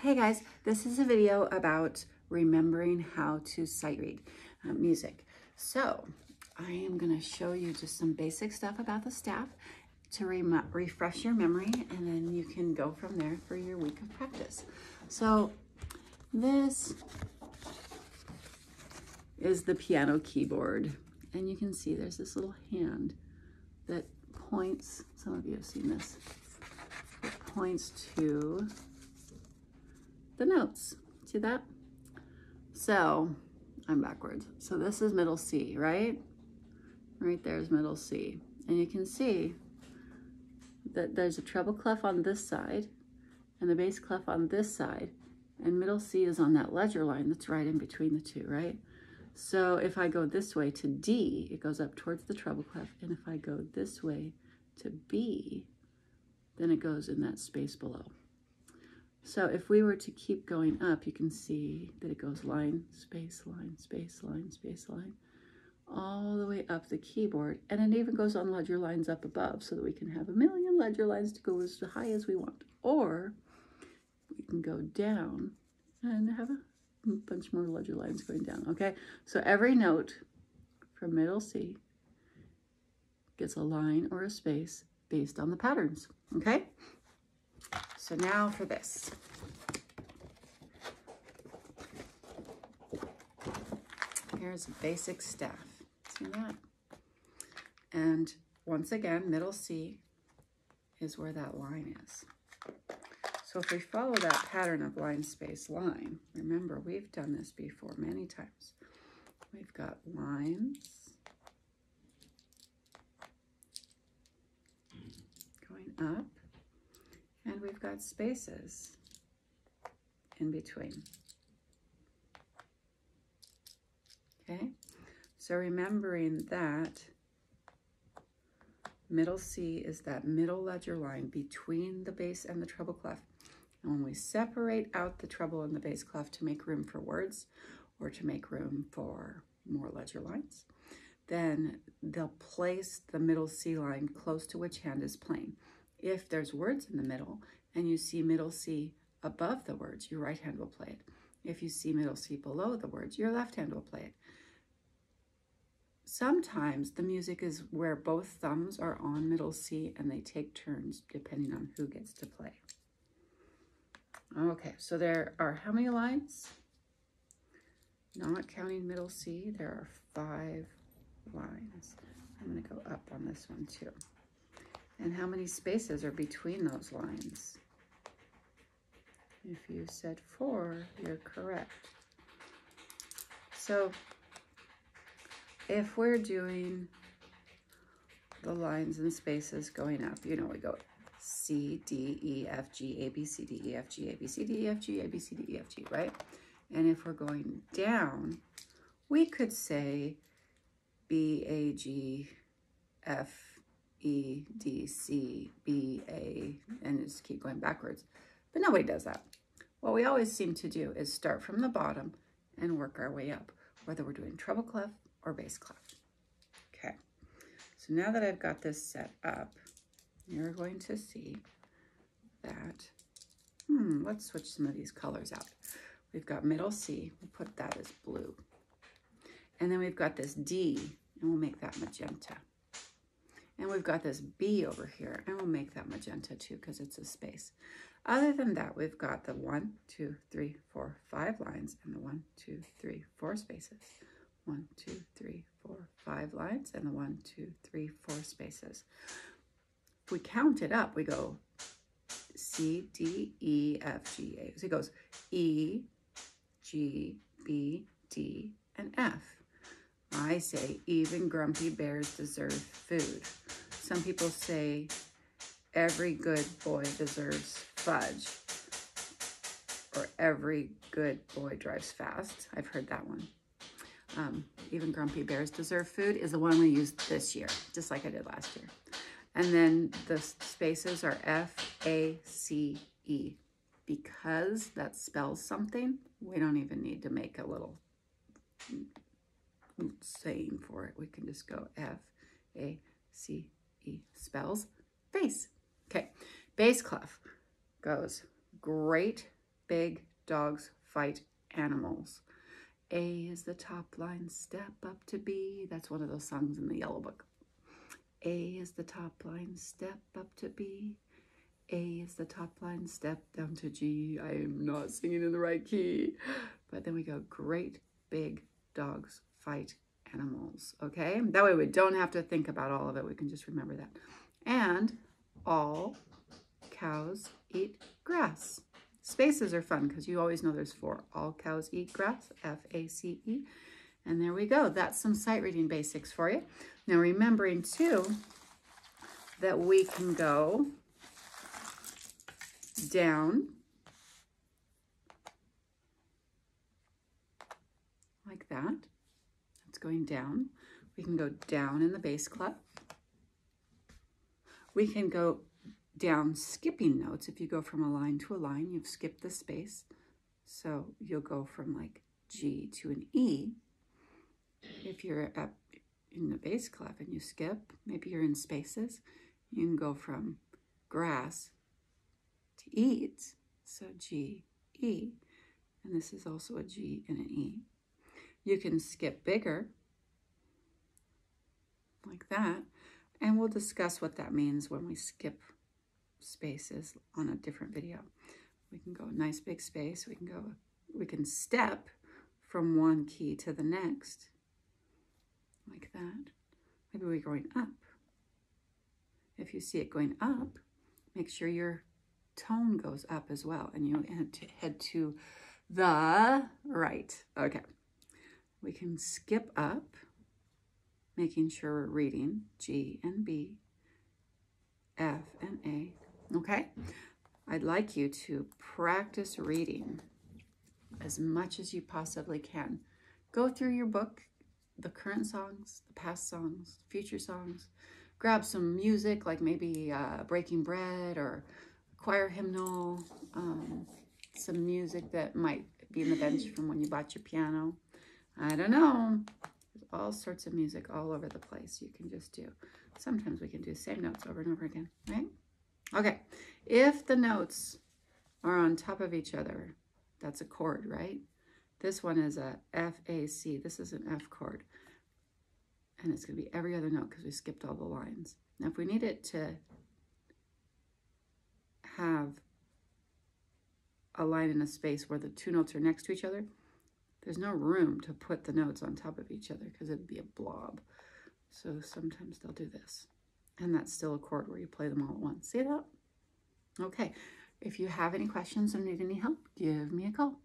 Hey guys, this is a video about remembering how to sight read music. So I am going to show you just some basic stuff about the staff to refresh your memory, and then you can go from there for your week of practice. So this is the piano keyboard, and you can see there's this little hand that points, some of you have seen this, it points to the notes. See that? So I'm backwards. So this is middle C, right? Right there's middle C. And you can see that there's a treble clef on this side and the bass clef on this side, and middle C is on that ledger line that's right in between the two, right? So if I go this way to D, it goes up towards the treble clef, and if I go this way to B, then it goes in that space below. So if we were to keep going up, you can see that it goes line, space, line, space, line, space, line, all the way up the keyboard. And it even goes on ledger lines up above so that we can have a million ledger lines to go as high as we want. Or we can go down and have a bunch more ledger lines going down, okay? So every note from middle C gets a line or a space based on the patterns, okay? So now for this. Here's basic staff. See that? And once again, middle C is where that line is. So if we follow that pattern of line, space, line, remember we've done this before many times. We've got lines going up, and we've got spaces in between. Okay, so remembering that middle C is that middle ledger line between the bass and the treble clef. And when we separate out the treble and the bass clef to make room for words or to make room for more ledger lines, then they'll place the middle C line close to which hand is playing. If there's words in the middle and you see middle C above the words, your right hand will play it. If you see middle C below the words, your left hand will play it. Sometimes the music is where both thumbs are on middle C and they take turns depending on who gets to play. Okay, so there are how many lines? Not counting middle C, there are 5 lines. I'm going to go up on this one too. And how many spaces are between those lines? If you said 4, you're correct. So if we're doing the lines and spaces going up, you know, we go C, D, E, F, G, A, B, C, D, E, F, G, A, B, C, D, E, F, G, A, B, C, D, E, F, G, right? And if we're going down, we could say B, A, G, F, E, D, C, B, A, and just keep going backwards. But nobody does that. What we always seem to do is start from the bottom and work our way up, whether we're doing treble clef or bass clef. Okay, so now that I've got this set up, you're going to see that, let's switch some of these colors out. We've got middle C, we'll put that as blue. And then we've got this D, and we'll make that magenta. And we've got this B over here, and we'll make that magenta too because it's a space. Other than that, we've got the 1, 2, 3, 4, 5 lines and the 1, 2, 3, 4 spaces. 1, 2, 3, 4, 5 lines and the 1, 2, 3, 4 spaces. If we count it up, we go C, D, E, F, G, A. So it goes E, G, B, D, and F. I say even grumpy bears deserve food. Some people say every good boy deserves fudge, or every good boy drives fast. I've heard that one. Even grumpy bears deserve food is the one we used this year, just like I did last year. And then the spaces are F, A, C, E. Because that spells something, we don't even need to make a little saying for it. We can just go F, A, C, E, spells bass. Okay, bass clef goes great big dogs fight animals. A is the top line, step up to B. That's one of those songs in the Yellow Book. A is the top line, step up to B. A is the top line, step down to G. I am not singing in the right key. But then we go, great big dogs fight animals. Okay? That way we don't have to think about all of it. We can just remember that. And all cows eat grass. Spaces are fun because you always know there's 4. All cows eat grass, F-A-C-E. And there we go. That's some sight reading basics for you. Now remembering too that we can go down like that. That's going down. We can go down in the bass clef. We can go down skipping notes. If you go from a line to a line, you've skipped the space. So you'll go from like G to an E. If you're up in the bass clef and you skip, maybe you're in spaces, you can go from grass to eat. So G, E. And this is also a G and an E. You can skip bigger, like that. And we'll discuss what that means when we skip spaces on a different video. We can go a nice big space. We can step from one key to the next, like that. Maybe we're going up. If you see it going up, make sure your tone goes up as well, and you head to the right. Okay. We can skip up, making sure we're reading G and B, F and A. Okay? I'd like you to practice reading as much as you possibly can. Go through your book, the current songs, the past songs, future songs. Grab some music, like maybe Breaking Bread or choir hymnal, some music that might be in the bench from when you bought your piano. I don't know. There's all sorts of music all over the place you can just do. Sometimes we can do the same notes over and over again, right? Okay, if the notes are on top of each other, that's a chord, right? This one is a F, A, C. This is an F chord. And it's going to be every other note because we skipped all the lines. Now, if we need it to have a line in a space where the 2 notes are next to each other, there's no room to put the notes on top of each other because it'd be a blob. So sometimes they'll do this. And that's still a chord where you play them all at once. See that? Okay. If you have any questions or need any help, give me a call.